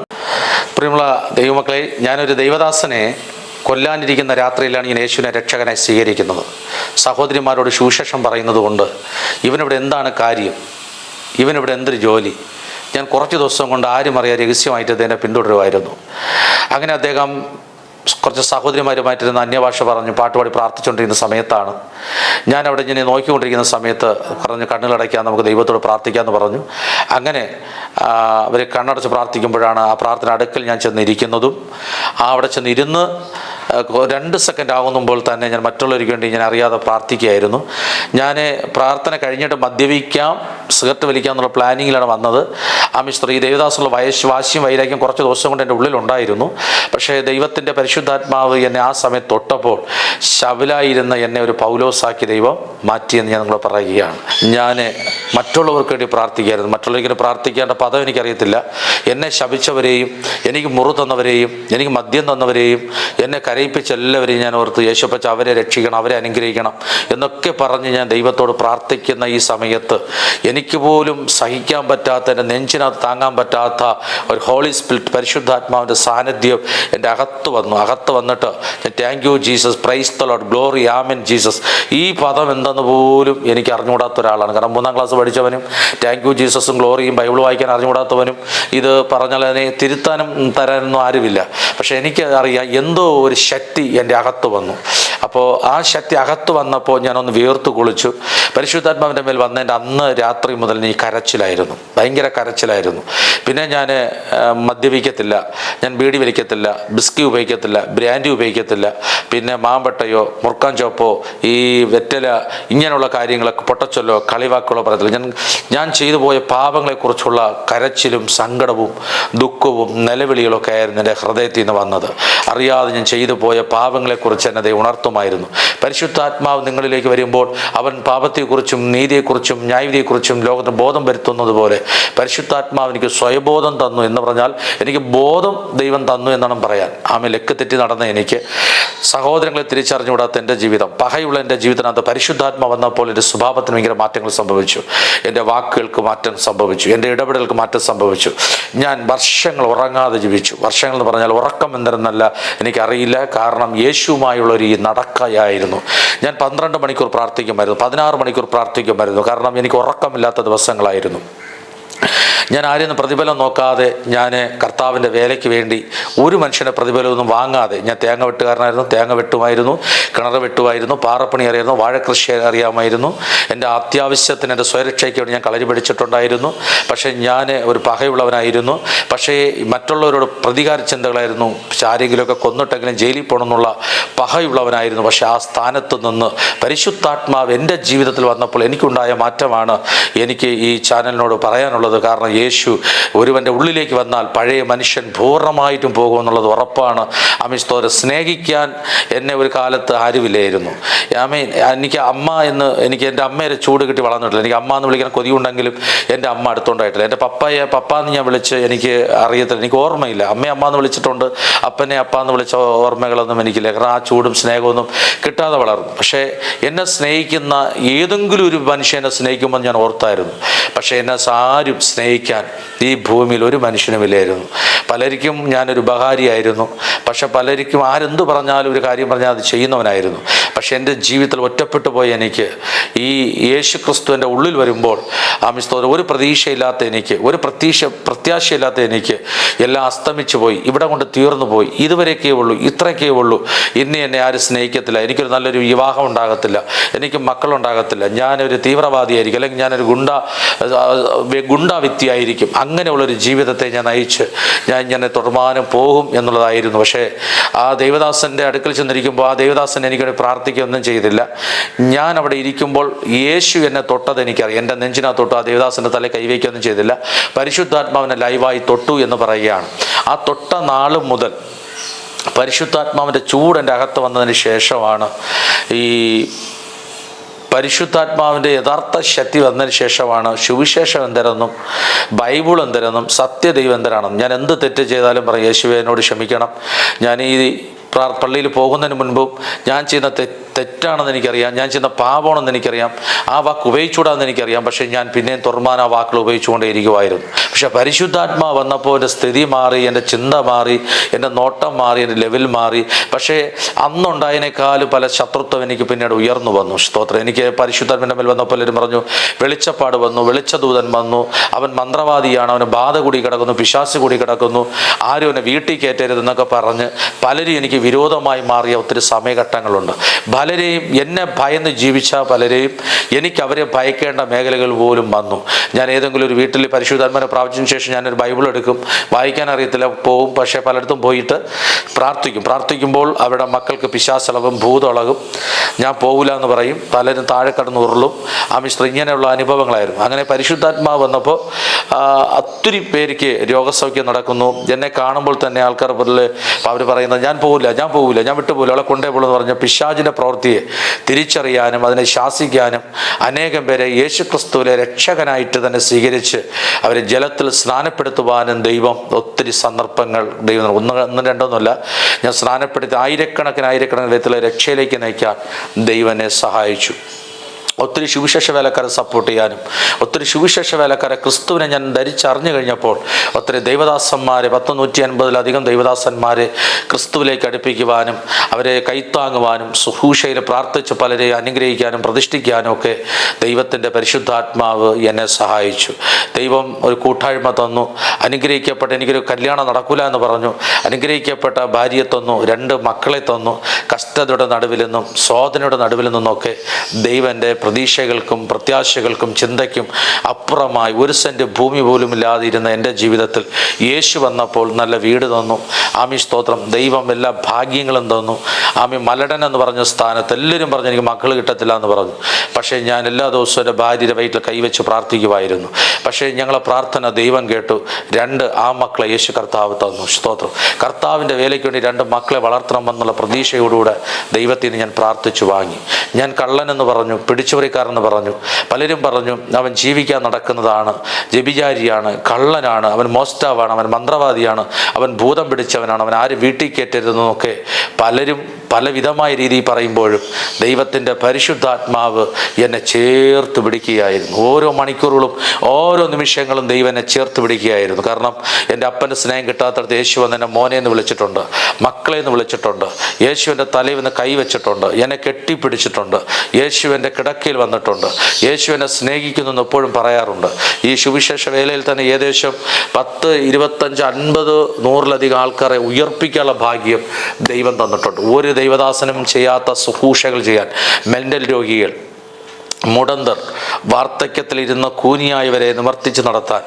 പ്രിയമുള്ള ദൈവമക്കളെ, ഞാനൊരു ദൈവദാസനെ കൊല്ലാനിരിക്കുന്ന രാത്രിയിലാണ് ഞാൻ യേശുവിനെ രക്ഷകനായി സ്വീകരിക്കുന്നത്. സഹോദരിമാരോട് സുവിശേഷം പറയുന്നത് കൊണ്ട് ഇവനിവിടെ എന്താണ് കാര്യം, ഇവനിവിടെ എന്തൊരു ജോലി, ഞാൻ കുറച്ച് ദിവസം കൊണ്ട് ആരും അറിയാൻ രഹസ്യമായിട്ട് അദ്ദേഹം പിന്തുടരുമായിരുന്നു. അങ്ങനെ അദ്ദേഹം കുറച്ച് സഹോദരിമാരുമായിട്ടിരുന്ന അന്യഭാഷ പറഞ്ഞു പാട്ടുപാടി പ്രാർത്ഥിച്ചുകൊണ്ടിരിക്കുന്ന സമയത്താണ് ഞാൻ അവിടെ ഇങ്ങനെ നോക്കിക്കൊണ്ടിരിക്കുന്ന സമയത്ത് പറഞ്ഞു കണ്ണുകളടയ്ക്കാൻ നമുക്ക് ദൈവത്തോട് പ്രാർത്ഥിക്കാമെന്ന് പറഞ്ഞു. അങ്ങനെ അവർ കണ്ണടച്ച് പ്രാർത്ഥിക്കുമ്പോഴാണ് ആ പ്രാർത്ഥന അടുക്കൽ ഞാൻ ചെന്നിരിക്കുന്നതും അവിടെ ചെന്നിരുന്ന് 2 സെക്കൻഡ് ആകുമ്പോൾ തന്നെ ഞാൻ മറ്റുള്ളവർക്ക് വേണ്ടി ഞാൻ അറിയാതെ പ്രാർത്ഥിക്കുകയായിരുന്നു. ഞാൻ പ്രാർത്ഥന കഴിഞ്ഞിട്ട് മദ്യപിക്കാം, സിഗരറ്റ് വലിക്കാം എന്നുള്ള പ്ലാനിങ്ങിലാണ് വന്നത്. ആ മിസ്റ്റർ ഈ ദേവദാസുള്ള വാശിയും വൈരാഗ്യം കുറച്ച് ദിവസം കൊണ്ട് എൻ്റെ ഉള്ളിലുണ്ടായിരുന്നു. പക്ഷേ ദൈവത്തിൻ്റെ പരിശുദ്ധാത്മാവ് എന്നെ ആ സമയത്ത് തൊട്ടപ്പോൾ ശബലായിരുന്ന എന്നെ ഒരു പൗലോസാക്കി ദൈവം മാറ്റിയെന്ന് ഞാൻ നിങ്ങളെ പറയുകയാണ്. ഞാൻ മറ്റുള്ളവർക്ക് വേണ്ടി പ്രാർത്ഥിക്കുകയായിരുന്നു. മറ്റുള്ളവർക്ക് പ്രാർത്ഥിക്കേണ്ട പദം എനിക്കറിയത്തില്ല. എന്നെ ശപിച്ചവരെയും എനിക്ക് മുറു തന്നവരെയും എനിക്ക് മദ്യം തന്നവരെയും എന്നെ കരയിപ്പിച്ചവരെയും കരയിപ്പിച്ച എല്ലാവരെയും ഞാൻ ഓർത്ത് യേശുപ്പച്ച അവരെ രക്ഷിക്കണം, അവരെ അനുഗ്രഹിക്കണം എന്നൊക്കെ പറഞ്ഞ് ഞാൻ ദൈവത്തോട് പ്രാർത്ഥിക്കുന്ന ഈ സമയത്ത് എനിക്ക് പോലും സഹിക്കാൻ പറ്റാത്ത, എൻ്റെ നെഞ്ചിനകത്ത് താങ്ങാൻ പറ്റാത്ത ഒരു ഹോളി സ്പിരിറ്റ് പരിശുദ്ധാത്മാവിൻ്റെ സാന്നിധ്യം എൻ്റെ അകത്ത് വന്നിട്ട് ഞാൻ thank you Jesus, praise the Lord, glory, amen Jesus, ഈ പദം എന്തെന്ന് പോലും എനിക്ക് അറിഞ്ഞുകൂടാത്ത ഒരാളാണ്. കാരണം 3ാം ക്ലാസ് പഠിച്ചവനും താങ്ക് യു ജീസസും ഗ്ലോറിയും ബൈബിൾ വായിക്കാൻ അറിഞ്ഞുകൂടാത്തവനും ഇത് പറഞ്ഞാൽ അതിനെ തിരുത്താനും തരാനൊന്നും ആരുമില്ല. പക്ഷേ എനിക്ക് അറിയാം എന്തോ ഒരു ശക്തി എൻ്റെ അകത്ത് വന്നു. അപ്പോൾ ആ ശക്തി അകത്ത് വന്നപ്പോൾ ഞാനൊന്ന് വീർത്ത് കുളിച്ചു. പരിശുദ്ധാത്മാവിൻ്റെ മേൽ വന്നതിൻ്റെ അന്ന് രാത്രി മുതൽ നീ കരച്ചിലായിരുന്നു, ഭയങ്കര കരച്ചിലായിരുന്നു. പിന്നെ ഞാൻ മദ്യപിക്കത്തില്ല, ഞാൻ ബീഡി വലിക്കത്തില്ല, ബിസ്കി ഉപയോഗിക്കത്തില്ല, ബ്രാൻഡി ഉപയോഗിക്കത്തില്ല, പിന്നെ മാമ്പട്ടയോ മുറുക്കാൻ ചോപ്പോ ഈ വെറ്റല ഇങ്ങനെയുള്ള കാര്യങ്ങളൊക്കെ പൊട്ടച്ചൊല്ലോ കളിവാക്കുകളോ പറയത്തില്ല. ഞാൻ ചെയ്തു പോയ പാപങ്ങളെക്കുറിച്ചുള്ള കരച്ചിലും സങ്കടവും ദുഃഖവും നിലവിളികളൊക്കെ ആയിരുന്നു എൻ്റെ ഹൃദയത്തിൽ നിന്ന് വന്നത്. അറിയാതെ ഞാൻ ചെയ്തു പോയ പാപങ്ങളെക്കുറിച്ച് എന്നെ ഉണർത്തുമായിരുന്നു. പരിശുദ്ധാത്മാവ് നിങ്ങളിലേക്ക് വരുമ്പോൾ അവൻ പാപത്തെക്കുറിച്ചും നീതിയെക്കുറിച്ചും ന്യായവിധിയെക്കുറിച്ചും ലോകത്തിന് ബോധം വരുത്തുന്നത് പോലെ പരിശുദ്ധാത്മാവ് എനിക്ക് സ്വയബോധം തന്നു എന്ന് പറഞ്ഞാൽ എനിക്ക് ബോധം ദൈവം തന്നു എന്നാണ് പറയാൻ. ആമേ, ലെക്ക് തെറ്റി നടന്ന എനിക്ക്, സഹോദരങ്ങളെ തിരിച്ചറിഞ്ഞുകൂടാത്ത എൻ്റെ ജീവിതം, പകയുള്ള എൻ്റെ ജീവിതത്തിനകത്ത് പരിശുദ്ധാത്മാവ് വന്നപ്പോൾ എൻ്റെ സ്വഭാവത്തിന് ഭയങ്കര മാറ്റങ്ങൾ സംഭവിച്ചു. എൻ്റെ വാക്കുകൾക്ക് മാറ്റം സംഭവിച്ചു, എൻ്റെ ഇടപെടലുകൾക്ക് മാറ്റം സംഭവിച്ചു. ഞാൻ വർഷങ്ങൾ ഉറങ്ങാതെ ജീവിച്ചു. വർഷങ്ങൾ എന്ന് പറഞ്ഞാൽ ഉറക്കം എന്തെന്നല്ല എനിക്കറിയില്ല. കാരണം യേശുവുമായുള്ളൊരു ഈ നടക്കയായിരുന്നു. ഞാൻ 12 മണിക്കൂർ പ്രാർത്ഥിക്കുമായിരുന്നു, 16 മണിക്കൂർ പ്രാർത്ഥിക്കുമായിരുന്നു. കാരണം എനിക്ക് ഉറക്കമില്ലാത്ത ദിവസങ്ങളായിരുന്നു. ഞാൻ ആരെയും പ്രതിഫലം നോക്കാതെ ഞാൻ കർത്താവിൻ്റെ വേലയ്ക്ക് വേണ്ടി ഒരു മനുഷ്യൻ്റെ പ്രതിഫലമൊന്നും വാങ്ങാതെ, ഞാൻ തേങ്ങ വെട്ടുകാരനായിരുന്നു, തേങ്ങ വെട്ടുമായിരുന്നു, കിണർ വെട്ടുമായിരുന്നു, പാറപ്പണി അറിയായിരുന്നു, വാഴക്കൃഷി അറിയാമായിരുന്നു. എൻ്റെ അത്യാവശ്യത്തിന് എൻ്റെ സ്വയരക്ഷയ്ക്ക് വേണ്ടി ഞാൻ കളരി പഠിച്ചിട്ടുണ്ടായിരുന്നു. പക്ഷേ ഞാൻ ഒരു പകയുള്ളവനായിരുന്നു. പക്ഷേ മറ്റുള്ളവരോട് പ്രതികാര ചിന്തകളായിരുന്നു. ആരെങ്കിലുമൊക്കെ കൊന്നിട്ടെങ്കിലും ജയിലിൽ പോകണമെന്നുള്ള പകയുള്ളവനായിരുന്നു. പക്ഷേ ആ സ്ഥാനത്ത് നിന്ന് പരിശുദ്ധാത്മാവ് എൻ്റെ ജീവിതത്തിൽ വന്നപ്പോൾ എനിക്കുണ്ടായ മാറ്റമാണ് എനിക്ക് ഈ ചാനലിനോട് പറയാനുള്ളത്. കാരണം യേശു ഒരുവൻ്റെ ഉള്ളിലേക്ക് വന്നാൽ പഴയ മനുഷ്യൻ പൂർണ്ണമായിട്ടും പോകുമെന്നുള്ളത് ഉറപ്പാണ്. അമിസ്തോരെ സ്നേഹിക്കാൻ എന്നെ ഒരു കാലത്ത് ആരുമില്ലായിരുന്നു. എനിക്ക് അമ്മ എന്ന് എനിക്ക് എൻ്റെ അമ്മയെ ചൂട് കിട്ടി വളർന്നിട്ടില്ല. എനിക്ക് അമ്മ എന്ന് വിളിക്കാൻ കൊതിയുണ്ടെങ്കിലും എൻ്റെ അമ്മ അടുത്തുണ്ടായിട്ടില്ല. എൻ്റെ പപ്പയെ പപ്പ എന്ന് ഞാൻ വിളിച്ച് എനിക്ക് അറിയത്തില്ല, എനിക്ക് ഓർമ്മയില്ല. അമ്മയെ അമ്മ എന്ന് വിളിച്ചിട്ടുണ്ട്, അപ്പനെ അപ്പ എന്ന് വിളിച്ച ഓർമ്മകളൊന്നും എനിക്കില്ല. കാരണം ആ ചൂടും സ്നേഹമൊന്നും കിട്ടാതെ വളർന്നു. പക്ഷേ എന്നെ സ്നേഹിക്കുന്ന ഏതെങ്കിലും ഒരു മനുഷ്യനെ സ്നേഹിക്കുമ്പോൾ ഞാൻ ഓർത്തായിരുന്നു. പക്ഷേ എന്നെ ആരും സ്നേഹിക്കാൻ ഈ ഭൂമിയിൽ ഒരു മനുഷ്യനുമില്ലായിരുന്നു. പലർക്കും ഞാനൊരു ഉപകാരിയായിരുന്നു. പക്ഷെ പലർക്കും ആരെന്ത് പറഞ്ഞാലും ഒരു കാര്യം പറഞ്ഞാൽ അത് ചെയ്യുന്നവനായിരുന്നു. പക്ഷെ എൻ്റെ ജീവിതത്തിൽ ഒറ്റപ്പെട്ടു പോയി എനിക്ക് ഈ യേശു ക്രിസ്തുവിൻ്റെ ഉള്ളിൽ വരുമ്പോൾ ആമിസ്തോരം ഒരു പ്രതീക്ഷയില്ലാത്ത എനിക്ക്, ഒരു പ്രത്യാശയില്ലാത്ത എനിക്ക് എല്ലാം അസ്തമിച്ചു പോയി, ഇവിടെ കൊണ്ട് തീർന്നു പോയി. ഇതുവരെയൊക്കെ ഉള്ളൂ, ഇത്രയൊക്കെ ഉള്ളൂ, ഇനി എന്നെ ആരും സ്നേഹിക്കത്തില്ല, എനിക്കൊരു നല്ലൊരു വിവാഹം ഉണ്ടാകത്തില്ല, എനിക്ക് മക്കളുണ്ടാകത്തില്ല, ഞാനൊരു തീവ്രവാദിയായിരിക്കും, അല്ലെങ്കിൽ ഞാനൊരു ഗുണ്ടാ വ്യക്തിയായിരിക്കും. അങ്ങനെയുള്ളൊരു ജീവിതത്തെ ഞാൻ നയിച്ച് ഞാൻ തുടർമാനം പോകും എന്നുള്ളതായിരുന്നു. പക്ഷേ ആ ദേവദാസൻ്റെ അടുക്കൽ ചെന്നിരിക്കുമ്പോൾ ആ ദേവദാസൻ എനിക്കവിടെ പ്രാർത്ഥിക്കുകയൊന്നും ചെയ്തില്ല. ഞാൻ അവിടെ ഇരിക്കുമ്പോൾ യേശു എന്നെ തൊട്ടത് എനിക്കറിയാം. എൻ്റെ നെഞ്ചിനകത്ത് തൊട്ടു. ആ ദേവദാസൻ്റെ തല കൈവയ്ക്കുകയൊന്നും ചെയ്തില്ല. പരിശുദ്ധാത്മാവിനെ ലൈവായി തൊട്ടു എന്ന് പറയുകയാണ്. ആ തൊട്ട നാൾ മുതൽ പരിശുദ്ധാത്മാവിൻ്റെ ചൂട് എൻ്റെ അകത്ത് വന്നതിന് ശേഷമാണ് ഈ പരിശുദ്ധാത്മാവിൻ്റെ യഥാർത്ഥ ശക്തി വന്നതിന് ശേഷമാണ് സുവിശേഷം എന്തരെന്നും ബൈബിൾ എന്തരെന്നും സത്യദൈവം എന്തരാണെന്നും. ഞാൻ എന്ത് തെറ്റ് ചെയ്താലും പറയും, യേശുവേ എന്നോട് ക്ഷമിക്കണം, ഞാൻ ഈ പള്ളിയിൽ പോകുന്നതിന് മുൻപും ഞാൻ ചെയ്യുന്ന തെറ്റാണെന്ന് എനിക്കറിയാം, ഞാൻ ചെയ്യുന്ന പാപമാണെന്ന് എനിക്കറിയാം, ആ വാക്ക് ഉപയോഗിച്ചുകൂടാന്ന് എനിക്കറിയാം. പക്ഷേ ഞാൻ പിന്നെയും തുറമാൻ ആ വാക്കുകൾ ഉപയോഗിച്ചുകൊണ്ടേ ഇരിക്കുമായിരുന്നു. പക്ഷേ പരിശുദ്ധാത്മാവ് വന്നപ്പോൾ എൻ്റെ സ്ഥിതി മാറി, എൻ്റെ ചിന്ത മാറി, എൻ്റെ നോട്ടം മാറി, എൻ്റെ ലെവൽ മാറി. പക്ഷേ അന്നുണ്ടായതിനേക്കാളും പല ശത്രുത്വം എനിക്ക് പിന്നീട് ഉയർന്നു വന്നു. സ്തോത്രം. എനിക്ക് പരിശുദ്ധാത്മാവിൻ്റെ മേൽ വന്നപ്പോൾ എല്ലാവരും പറഞ്ഞു, വെളിച്ചപ്പാട് വന്നു, വെളിച്ചദൂതൻ വന്നു, അവൻ മന്ത്രവാദിയാണ്, അവന് ബാധ കൂടി കിടക്കുന്നു, പിശാച് കൂടി കിടക്കുന്നു, ആരും അവനെ വീട്ടിൽ കയറ്റരുതെന്നൊക്കെ പറഞ്ഞ് പലരും എനിക്ക് വിരോധമായി മാറിയ ഒത്തിരി സമയഘട്ടങ്ങളുണ്ട്. പലരെയും എന്നെ ഭയന്ന് ജീവിച്ച പലരെയും എനിക്ക് അവരെ ഭയക്കേണ്ട മേഖലകൾ പോലും വന്നു. ഞാൻ ഏതെങ്കിലും ഒരു വീട്ടിൽ പരിശുദ്ധാത്മാവിനെ പ്രാപിച്ചതിന് ശേഷം ഞാനൊരു ബൈബിൾ എടുക്കും, വായിക്കാൻ അറിയത്തില്ല, പോവും. പക്ഷേ പലയിടത്തും പോയിട്ട് പ്രാർത്ഥിക്കുമ്പോൾ അവരുടെ മക്കൾക്ക് പിശാചളകും, ഭൂതളകും, ഞാൻ പോകില്ല എന്ന് പറയും, പലരും താഴെ കടന്ന് ഉരുളും. ആമിസ്ത്രീ ഇങ്ങനെയുള്ള അനുഭവങ്ങളായിരുന്നു. അങ്ങനെ പരിശുദ്ധാത്മാവ് വന്നപ്പോൾ ഒത്തിരി പേർക്ക് രോഗസൗഖ്യം നടക്കുന്നു. എന്നെ കാണുമ്പോൾ തന്നെ ആൾക്കാർ അവർ പറയുന്നത്, ഞാൻ പോകില്ല, ഞാൻ വിട്ടുപോകില്ല, അവളെ കൊണ്ടേ പോകുള്ളൂ എന്ന് പറഞ്ഞ പിശാചിൻ്റെ പ്രവൃത്തിയെ തിരിച്ചറിയാനും അതിനെ ശാസിക്കാനും അനേകം പേരെ യേശുക്രിസ്തുവിലെ രക്ഷകനായിട്ട് തന്നെ സ്വീകരിച്ച് അവരെ ജലത്തിൽ സ്നാനപ്പെടുത്തുവാനും ദൈവം ഒത്തിരി സന്ദർഭങ്ങൾ ദൈവം ഒന്നും രണ്ടൊന്നുമല്ല, ഞാൻ സ്നാനപ്പെടുത്തി ആയിരക്കണക്കിന് വിധത്തിലെ രക്ഷയിലേക്ക് നയിക്കാൻ ദൈവം എന്നെ സഹായിച്ചു. ഒത്തിരി സുവിശേഷ വേലക്കാരെ സപ്പോർട്ട് ചെയ്യാനും ഒത്തിരി സുവിശേഷ വേലക്കാരെ ക്രിസ്തുവിനെ ഞാൻ ധരിച്ചറിഞ്ഞു കഴിഞ്ഞപ്പോൾ ഒത്തിരി ദൈവദാസന്മാരെ 150-150 ദൈവദാസന്മാരെ ക്രിസ്തുവിലേക്ക് അടുപ്പിക്കുവാനും അവരെ കൈത്താങ്ങുവാനും സുഹൂഷയിൽ പ്രാർത്ഥിച്ച് പലരെ അനുഗ്രഹിക്കാനും പ്രതിഷ്ഠിക്കാനും ഒക്കെ ദൈവത്തിൻ്റെ പരിശുദ്ധാത്മാവ് എന്നെ സഹായിച്ചു. ദൈവം ഒരു കൂട്ടായ്മ തന്നു. അനുഗ്രഹിക്കപ്പെട്ട, എനിക്കൊരു കല്യാണം നടക്കില്ല എന്ന് പറഞ്ഞു, അനുഗ്രഹിക്കപ്പെട്ട ഭാര്യയെ തന്നു, 2 മക്കളെ തന്നു. കഷ്ടതയുടെ നടുവിൽ നിന്നും ശോധനയുടെ നടുവിൽ നിന്നൊക്കെ ദൈവൻ്റെ പ്രതീക്ഷകൾക്കും പ്രത്യാശകൾക്കും ചിന്തയ്ക്കും അപ്പുറമായി 1 സെൻറ്റ് ഭൂമി പോലും ഇല്ലാതിരുന്ന എൻ്റെ ജീവിതത്തിൽ യേശു വന്നപ്പോൾ നല്ല വീട് തന്നു. ആമി സ്തോത്രം. ദൈവം എല്ലാ ഭാഗ്യങ്ങളും തന്നു. ആമി മലടൻ എന്ന് പറഞ്ഞ സ്ഥാനത്ത് എല്ലാവരും പറഞ്ഞു എനിക്ക് മക്കൾ കിട്ടത്തില്ല എന്ന് പറഞ്ഞു. പക്ഷേ ഞാൻ എല്ലാ ദിവസവും എൻ്റെ ഭാര്യയുടെ വയറ്റിൽ കൈവച്ച് പ്രാർത്ഥിക്കുമായിരുന്നു. പക്ഷേ ഞങ്ങളെ പ്രാർത്ഥന ദൈവം കേട്ടു. 2 ആ മക്കളെ യേശു കർത്താവ് തന്നു. സ്തോത്രം. കർത്താവിൻ്റെ വേലയ്ക്ക് വേണ്ടി 2 മക്കളെ വളർത്തണമെന്നുള്ള പ്രതീക്ഷയോടുകൂടെ ദൈവത്തിന് ഞാൻ പ്രാർത്ഥിച്ചു വാങ്ങി. ഞാൻ കള്ളനെന്ന് പറഞ്ഞു, പിടിച്ചുപറിക്കാരെന്ന് പറഞ്ഞു, പലരും പറഞ്ഞു അവൻ ജീവിക്കാൻ നടക്കുന്നതാണ്, വ്യഭിചാരിയാണ്, കള്ളനാണ്, അവൻ മോഷ്ടാവാണ്, അവൻ മന്ത്രവാദിയാണ്, അവൻ ഭൂതം പിടിച്ചവനാണ്, അവൻ ആര് വീട്ടിൽ കയറ്റരുതെന്നൊക്കെ പലരും പലവിധമായ രീതിയിൽ പറയുമ്പോഴും ദൈവത്തിൻ്റെ പരിശുദ്ധാത്മാവ് എന്നെ ചേർത്ത് പിടിക്കുകയായിരുന്നു. ഓരോ മണിക്കൂറുകളും ഓരോ നിമിഷങ്ങളും ദൈവം എന്നെ ചേർത്ത് പിടിക്കുകയായിരുന്നു. കാരണം എൻ്റെ അപ്പൻ്റെ സ്നേഹം കിട്ടാത്തടത്ത് യേശു വന്ന് എന്നെ മോനെ എന്ന് വിളിച്ചിട്ടുണ്ട്, മക്കളെ എന്ന് വിളിച്ചിട്ടുണ്ട്, യേശുവിൻ്റെ തലയിൽ നിന്ന് കൈവച്ചിട്ടുണ്ട്, എന്നെ കെട്ടിപ്പിടിച്ചിട്ടുണ്ട്, യേശുവിൻ്റെ കിടക്കയിൽ വന്നിട്ടുണ്ട്, യേശു എന്നെ സ്നേഹിക്കുന്നു എന്ന് എപ്പോഴും പറയാറുണ്ട്. ഈ സുവിശേഷ വേലയിൽ തന്നെ ഏകദേശം 10, 25, 50, 100-ലധികം ആൾക്കാരെ ഉയർപ്പിക്കാനുള്ള ഭാഗ്യം ദൈവം തന്നിട്ടുണ്ട്. ഒരു ദൈവദാസനും ചെയ്യാത്ത ശുശ്രൂഷകൾ ചെയ്യാൻ, മെൻ്റൽ രോഗികൾ, മുടന്തർ, വാർദ്ധക്യത്തിലിരുന്ന കൂനിയായവരെ നിവർത്തിച്ച് നടത്താൻ,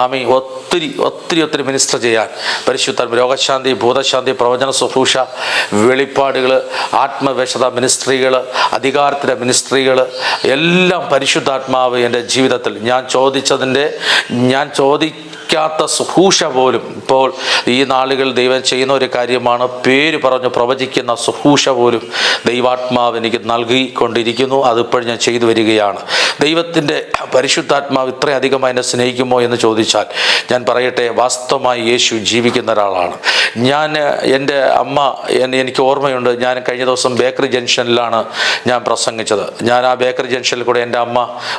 ആമി ഒത്തിരി മിനിസ്റ്റർ ചെയ്യാൻ പരിശുദ്ധ രോഗശാന്തി, ഭൂതശാന്തി, പ്രവചന ശുശ്രൂഷ, വെളിപ്പാടുകൾ, ആത്മവേശത മിനിസ്ട്രികൾ, അധികാരത്തിൻ്റെ മിനിസ്ട്രികൾ എല്ലാം പരിശുദ്ധാത്മാവ് എൻ്റെ ജീവിതത്തിൽ ഞാൻ ചോദിക്കാത്ത ശുശ്രൂഷ പോലും ഇപ്പോൾ ഈ നാളുകൾ ദൈവം ചെയ്യുന്ന ഒരു കാര്യമാണ്. പേര് പറഞ്ഞു പ്രവചിക്കുന്ന ശുശ്രൂഷ പോലും ദൈവാത്മാവ് എനിക്ക് നൽകിക്കൊണ്ടിരിക്കുന്നു. അതിപ്പോഴും ഞാൻ ചെയ്തു വരികയാണ്. ദൈവത്തിൻ്റെ പരിശുദ്ധാത്മാവ് ഇത്രയധികമായി എന്നെ സ്നേഹിക്കുമോ എന്ന് ചോദിച്ചാൽ ഞാൻ പറയട്ടെ, വാസ്തവമായി യേശു ജീവിക്കുന്ന ഒരാളാണ്. എൻ്റെ അമ്മ എനിക്ക് ഓർമ്മയുണ്ട്, ഞാൻ കഴിഞ്ഞ ദിവസം ബേക്കറി ജംഗ്ഷനിലാണ് ഞാൻ പ്രസംഗിച്ചത്. ഞാൻ ആ ബേക്കറി ജംഗ്ഷനിൽ കൂടെ എൻ്റെ അമ്മ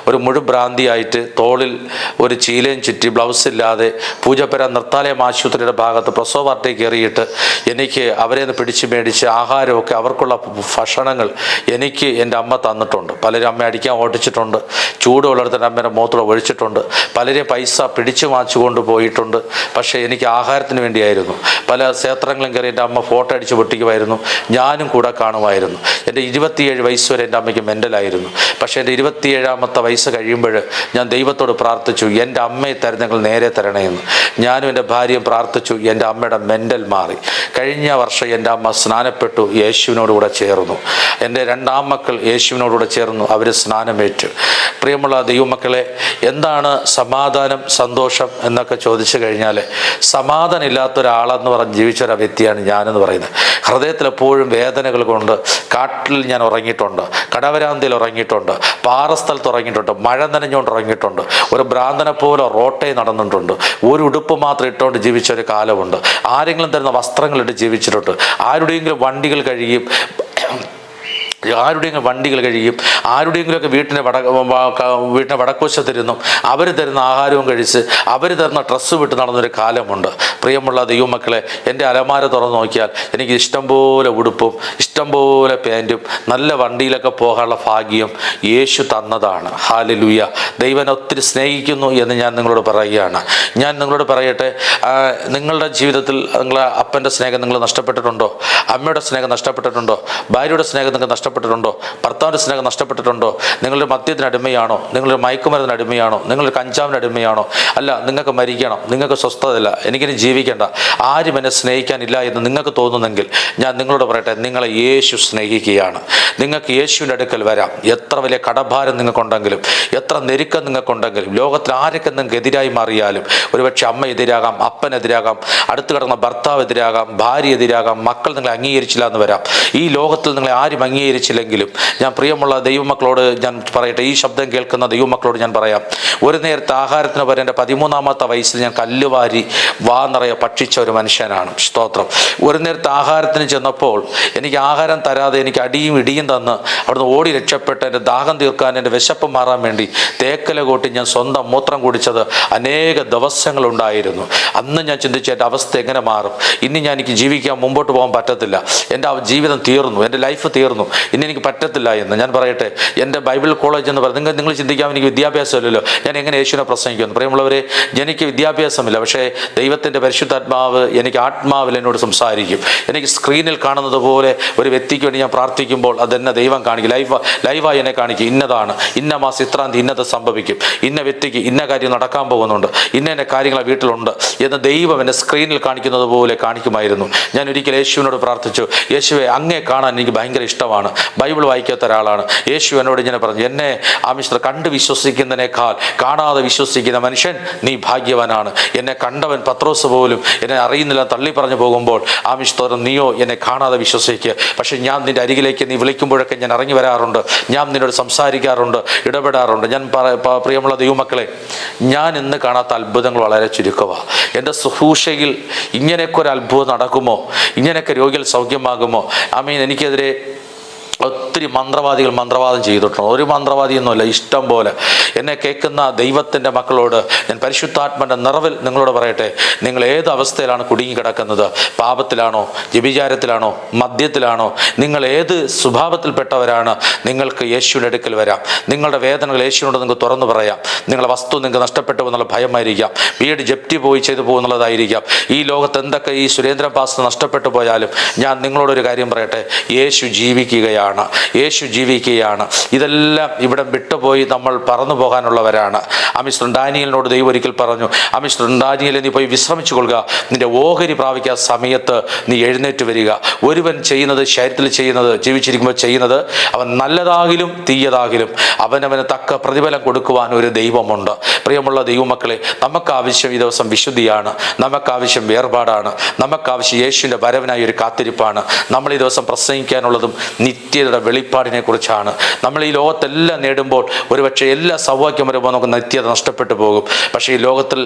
ഒരു മുഴുഭ്രാന്തിയായിട്ട് തോളിൽ ഒരു ചീലയും ചുറ്റി ബ്ലൗസ് ഇല്ലാതെ പൂജപ്പുര നൃത്താലയം ആശുപത്രിയുടെ ഭാഗത്ത് പ്രസവ വാർഡിൽ കയറിയിട്ട് എനിക്ക് അവരെ നിന്ന് പിടിച്ച് മേടിച്ച് ആഹാരമൊക്കെ അവർക്കുള്ള ഭക്ഷണങ്ങൾ എനിക്ക് എൻ്റെ അമ്മ തന്നിട്ടുണ്ട്. പലരും അമ്മ അടിക്കാൻ ഓടിച്ചിട്ടുണ്ട്, ചൂടുവെള്ളത്തിൻ്റെ അമ്മയുടെ മൂത്രം ഒഴിച്ചിട്ടുണ്ട്, പലരെ പൈസ പിടിച്ചു വാങ്ങിച്ചുകൊണ്ട് പോയിട്ടുണ്ട്. പക്ഷേ എനിക്ക് ആഹാരത്തിന് വേണ്ടിയായിരുന്നു. പല ക്ഷേത്രങ്ങളും കയറി എൻ്റെ അമ്മ ഫോട്ടോ അടിച്ച് പൊട്ടിക്കുമായിരുന്നു, ഞാനും കൂടെ കാണുമായിരുന്നു. എൻ്റെ 27 വയസ്സ് വരെ എൻ്റെ അമ്മയ്ക്ക് മെൻ്റലായിരുന്നു. പക്ഷേ എൻ്റെ 27ാമത്തെ വയസ്സ് കഴിയുമ്പോൾ ഞാൻ ദൈവത്തോട് പ്രാർത്ഥിച്ചു, എൻ്റെ അമ്മയെ തരുന്നെങ്കിൽ നേരെ തരണേന്ന്. ഞാനും എൻ്റെ ഭാര്യയും പ്രാർത്ഥിച്ചു, എൻ്റെ അമ്മയുടെ മെൻ്റൽ മാറി. കഴിഞ്ഞ വർഷം എൻ്റെ അമ്മ സ്നാനപ്പെട്ടു, യേശുവിനോടുകൂടെ ചേർന്നു. എൻ്റെ 2 മക്കൾ യേശുവിനോടുകൂടെ ചേർന്നു, അവർ സ്നാനമേറ്റു. പ്രിയമുള്ള ദൈവമക്കളെ, എന്താണ് സമാധാനം, സന്തോഷം എന്നൊക്കെ ചോദിച്ചു കഴിഞ്ഞാൽ, സമാധാനം ഇല്ലാത്ത ഒരാളെന്ന് പറഞ്ഞ് ജീവിച്ചൊരു വ്യക്തിയാണ് ഞാനെന്ന് പറയുന്നത്. ഹൃദയത്തിലെപ്പോഴും വേദനകൾ കൊണ്ട് കാട്ടിൽ ഞാൻ ഉറങ്ങിയിട്ടുണ്ട്, കടവരാന്തിയിൽ ഉറങ്ങിയിട്ടുണ്ട്, പാറസ്ഥലത്ത് ഉറങ്ങിയിട്ടുണ്ട്, മഴ നനഞ്ഞുകൊണ്ട് ഉറങ്ങിയിട്ടുണ്ട്, ഒരു ഭ്രാന്തനെ പോലെ റോട്ടയിൽ നടന്നിട്ടുണ്ട്, ഒരു ഉടുപ്പ് മാത്രം ഇട്ടുകൊണ്ട് ജീവിച്ചൊരു കാലമുണ്ട്, ആരെങ്കിലും തരുന്ന വസ്ത്രങ്ങളിട്ട് ജീവിച്ചിട്ടുണ്ട്, ആരുടെയെങ്കിലും വണ്ടികൾ കഴുകിയും ആരുടെയെങ്കിലുമൊക്കെ വീട്ടിൻ്റെ വടക്കുവശത്തിരുന്നും അവർ തരുന്ന ആഹാരവും കഴിച്ച് അവർ തരുന്ന ഡ്രസ്സ് വിട്ട് നടന്നൊരു കാലമുണ്ട്. പ്രിയമുള്ള ദൈവമക്കളെ, എൻ്റെ അലമാര തുറന്ന് നോക്കിയാൽ എനിക്ക് ഇഷ്ടംപോലെ ഉടുപ്പും ഇഷ്ടംപോലെ പാൻറ്റും നല്ല വണ്ടിയിലൊക്കെ പോകാനുള്ള ഭാഗ്യം യേശു തന്നതാണ്. ഹല്ലേലൂയ. ദൈവനെ ഒത്തിരി സ്നേഹിക്കുന്നു എന്ന് ഞാൻ നിങ്ങളോട് പറയുകയാണ്. ഞാൻ നിങ്ങളോട് പറയട്ടെ, നിങ്ങളുടെ ജീവിതത്തിൽ നിങ്ങളെ അപ്പൻ്റെ സ്നേഹം നിങ്ങൾ നഷ്ടപ്പെട്ടിട്ടുണ്ടോ? അമ്മയുടെ സ്നേഹം നഷ്ടപ്പെട്ടിട്ടുണ്ടോ? ഭാര്യയുടെ സ്നേഹം നിങ്ങൾക്ക് നഷ്ടപ്പെട്ടിട്ടുണ്ടോ? നഷ്ടപ്പെട്ടിട്ടുണ്ടോ? ഭർത്താവിൻ്റെ സ്നേഹം നഷ്ടപ്പെട്ടിട്ടുണ്ടോ? നിങ്ങളൊരു മദ്യത്തിന് അടിമയാണോ? നിങ്ങളൊരു മയക്കുമരുന്നിന് അടിമയാണോ? നിങ്ങളൊരു കഞ്ചാവിന് അടിമയാണോ? അല്ല, നിങ്ങൾക്ക് മരിക്കണം, നിങ്ങൾക്ക് സ്വസ്ഥതയില്ല, എനിക്കിനി ജീവിക്കേണ്ട, ആരും എന്നെ സ്നേഹിക്കാനില്ല എന്ന് നിങ്ങൾക്ക് തോന്നുന്നെങ്കിൽ ഞാൻ നിങ്ങളോട് പറയട്ടെ, നിങ്ങളെ യേശു സ്നേഹിക്കുകയാണ്. നിങ്ങൾക്ക് യേശുവിൻ്റെ അടുക്കൽ വരാം. എത്ര വലിയ കടഭാരം നിങ്ങൾക്കുണ്ടെങ്കിലും, എത്ര നെരുക്കം നിങ്ങൾക്കുണ്ടെങ്കിലും, ലോകത്തിൽ ആരൊക്കെ നിങ്ങൾക്ക് എതിരായി മാറിയാലും, ഒരുപക്ഷെ അമ്മ എതിരാകാം, അപ്പനെതിരാകാം, അടുത്ത് കിടന്ന ഭർത്താവ് എതിരാകാം, ഭാര്യ എതിരാകാം, മക്കൾ നിങ്ങളെ അംഗീകരിച്ചില്ല എന്ന് വരാം. ഈ ലോകത്തിൽ നിങ്ങളെ ആരും അംഗീകരിച്ചില്ലെങ്കിലും ഞാൻ പ്രിയമുള്ള ദൈവമക്കളോട് ഞാൻ പറയട്ടെ, ഈ ശബ്ദം കേൾക്കുന്ന ദൈവമക്കളോട് ഞാൻ പറയാം, ഒരു നേരത്തെ ആഹാരത്തിന് വരെ എൻ്റെ 13-ാമത്തെ വയസ്സിൽ ഞാൻ കല്ലുവാരി വാ നിറയെ ഭക്ഷിച്ച ഒരു മനുഷ്യനാണ്. സ്തോത്രം. ഒരു നേരത്തെ ആഹാരത്തിന് ചെന്നപ്പോൾ എനിക്ക് ആഹാരം തരാതെ എനിക്ക് അടിയും ഇടിയും തന്ന് അവിടുന്ന് ഓടി രക്ഷപ്പെട്ട് എൻ്റെ ദാഹം തീർക്കാൻ, എൻ്റെ വിശപ്പ് മാറാൻ വേണ്ടി തേക്കല കൂട്ടി ഞാൻ സ്വന്തം മൂത്രം കുടിച്ചത് അനേക ദിവസങ്ങളുണ്ടായിരുന്നു. അന്ന് ഞാൻ ചിന്തിച്ചു, എൻ്റെ അവസ്ഥ എങ്ങനെ മാറും? ഇനി ഞാൻ എനിക്ക് ജീവിക്കാൻ, മുമ്പോട്ട് പോകാൻ പറ്റത്തില്ല, എൻ്റെ ജീവിതം തീർന്നു, എൻ്റെ ലൈഫ് തീർന്നു, ഇനി എനിക്ക് പറ്റത്തില്ല എന്ന്. ഞാൻ പറയട്ടെ, എൻ്റെ ബൈബിൾ കോളേജ് എന്ന് പറയുന്നത്, നിങ്ങൾ ചിന്തിക്കാം എനിക്ക് വിദ്യാഭ്യാസമില്ലല്ലോ, ഞാൻ എങ്ങനെ യേശുവിനെ പ്രസംഗിക്കുന്നു? പ്രിയമുള്ളവരെ, എനിക്ക് വിദ്യാഭ്യാസമില്ല, പക്ഷേ ദൈവത്തിൻ്റെ പരിശുദ്ധാത്മാവ് എനിക്ക് ആത്മാവിൽ എന്നോട് സംസാരിക്കും. എനിക്ക് സ്ക്രീനിൽ കാണുന്നത് പോലെ ഒരു വ്യക്തിക്ക് വേണ്ടി ഞാൻ പ്രാർത്ഥിക്കുമ്പോൾ അതെന്നെ ദൈവം കാണിക്കും, ലൈവായി എന്നെ കാണിക്കും. ഇന്നതാണ്, ഇന്ന മാസം ഇത്രാം തീയതി ഇന്നത് സംഭവിക്കും, ഇന്ന വ്യക്തിക്ക് ഇന്ന കാര്യം നടക്കാൻ പോകുന്നുണ്ട്, ഇന്ന കാര്യങ്ങൾ വീട്ടിലുണ്ട് എന്ന് ദൈവം എന്നെ സ്ക്രീനിൽ കാണിക്കുന്നത് പോലെ കാണിക്കുമായിരുന്നു. ഞാൻ ഒരിക്കൽ യേശുവിനോട് പ്രാർത്ഥിച്ചു, യേശുവെ, അങ്ങേ കാണാൻ എനിക്ക് ഭയങ്കര ഇഷ്ടമാണ്, ബൈബിൾ വായിക്കാത്ത ഒരാളാണ്. യേശു എന്നോട് ഇങ്ങനെ പറഞ്ഞു, എന്നെ കണ്ട് വിശ്വസിക്കുന്നതിനേക്കാൾ കാണാതെ വിശ്വസിക്കുന്ന മനുഷ്യൻ നീ ഭാഗ്യവാനാണ്. എന്നെ കണ്ടവൻ പത്രോസ് പോലും എന്നെ അറിയുന്നില്ല തള്ളി പറഞ്ഞു പോകുമ്പോൾ, നീയോ എന്നെ കാണാതെ വിശ്വസിക്കുക, പക്ഷെ ഞാൻ നിൻ്റെ അരികിലേക്ക് നീ വിളിക്കുമ്പോഴൊക്കെ ഞാൻ ഇറങ്ങി വരാറുണ്ട്, ഞാൻ നിന്നോട് സംസാരിക്കാറുണ്ട്, ഇടപെടാറുണ്ട്. ഞാൻ പ്രിയമുള്ള ദൈവമക്കളെ, ഞാൻ ഇന്ന് കാണാത്ത അത്ഭുതങ്ങൾ വളരെ ചുരുക്കമാണ്. എൻ്റെ ശുശ്രൂഷയിൽ ഇങ്ങനെയൊക്കെ ഒരു അത്ഭുതം നടക്കുമോ? ഇങ്ങനെയൊക്കെ രോഗികൾ സൗഖ്യമാകുമോ? എനിക്കെതിരെ ഒത്തിരി മന്ത്രവാദികൾ മന്ത്രവാദം ചെയ്തിട്ടുണ്ട്. ഒരു മന്ത്രവാദിയൊന്നുമല്ല, ഇഷ്ടം പോലെ. എന്നെ കേൾക്കുന്ന ദൈവത്തിൻ്റെ മക്കളോട് ഞാൻ പരിശുദ്ധാത്മൻ്റെ നിറവിൽ നിങ്ങളോട് പറയട്ടെ, നിങ്ങൾ ഏത് അവസ്ഥയിലാണ് കുടുങ്ങിക്കിടക്കുന്നത്? പാപത്തിലാണോ? വ്യഭിചാരത്തിലാണോ? മദ്യത്തിലാണോ? നിങ്ങൾ ഏത് സ്വഭാവത്തിൽപ്പെട്ടവരാണ്? നിങ്ങൾക്ക് യേശുവിൻ്റെ അടുക്കൽ വരാം. നിങ്ങളുടെ വേദനകൾ യേശുവിനോട് നിങ്ങൾക്ക് തുറന്നു പറയാം. നിങ്ങളുടെ വസ്തു നിങ്ങൾക്ക് നഷ്ടപ്പെട്ടു എന്നുള്ള ഭയമായിരിക്കാം, വീട് ജപ്തി പോയി ചെയ്തു പോകുന്നുള്ളതായിരിക്കാം, ഈ ലോകത്ത് എന്തൊക്കെ ഈ സുരേന്ദ്രൻ പാസ് നഷ്ടപ്പെട്ടു പോയാലും ഞാൻ നിങ്ങളോടൊരു കാര്യം പറയട്ടെ, യേശു ജീവിക്കുകയാണ്. യേശു ജീവിക്കുകയാണ്. ഇതെല്ലാം ഇവിടെ വിട്ടുപോയി നമ്മൾ പറന്നു പോകാനുള്ളവരാണ്. ഡാനിയേലിനോട് ദൈവം ഒരിക്കൽ പറഞ്ഞു, ഡാനിയേലെ, നീ പോയി വിശ്രമിച്ചു കൊള്ളുക, നിന്റെ ഓഹരി പ്രാപിക്കാൻ സമയത്ത് നീ എഴുന്നേറ്റ് വരിക. ഒരുവൻ ചെയ്യുന്നത്, ശരീരത്തിൽ ചെയ്യുന്നത്, ജീവിച്ചിരിക്കുമ്പോൾ ചെയ്യുന്നത്, അവൻ നല്ലതാകിലും തീയതാകിലും അവനവന് തക്ക പ്രതിഫലം കൊടുക്കുവാൻ ഒരു ദൈവമുണ്ട്. പ്രിയമുള്ള ദൈവമക്കളെ, നമുക്കാവശ്യം ഈ ദിവസം വിശുദ്ധിയാണ്, നമുക്കാവശ്യം വേർപാടാണ്, നമുക്കാവശ്യം യേശുവിൻ്റെ വരവിനായി ഒരു കാത്തിരിപ്പാണ്. നമ്മൾ ഈ ദിവസം പ്രസംഗിക്കാനുള്ളതും നിത്യതയുടെ വെളിപ്പാടിനെ കുറിച്ചാണ്. നമ്മൾ ഈ ലോകത്തെല്ലാം നേടുമ്പോൾ ഒരുപക്ഷെ എല്ലാ സൗഭാഗ്യം വരുമ്പോൾ നമുക്ക് നിത്യത നഷ്ടപ്പെട്ടു പോകും. പക്ഷേ ഈ ലോകത്തിൽ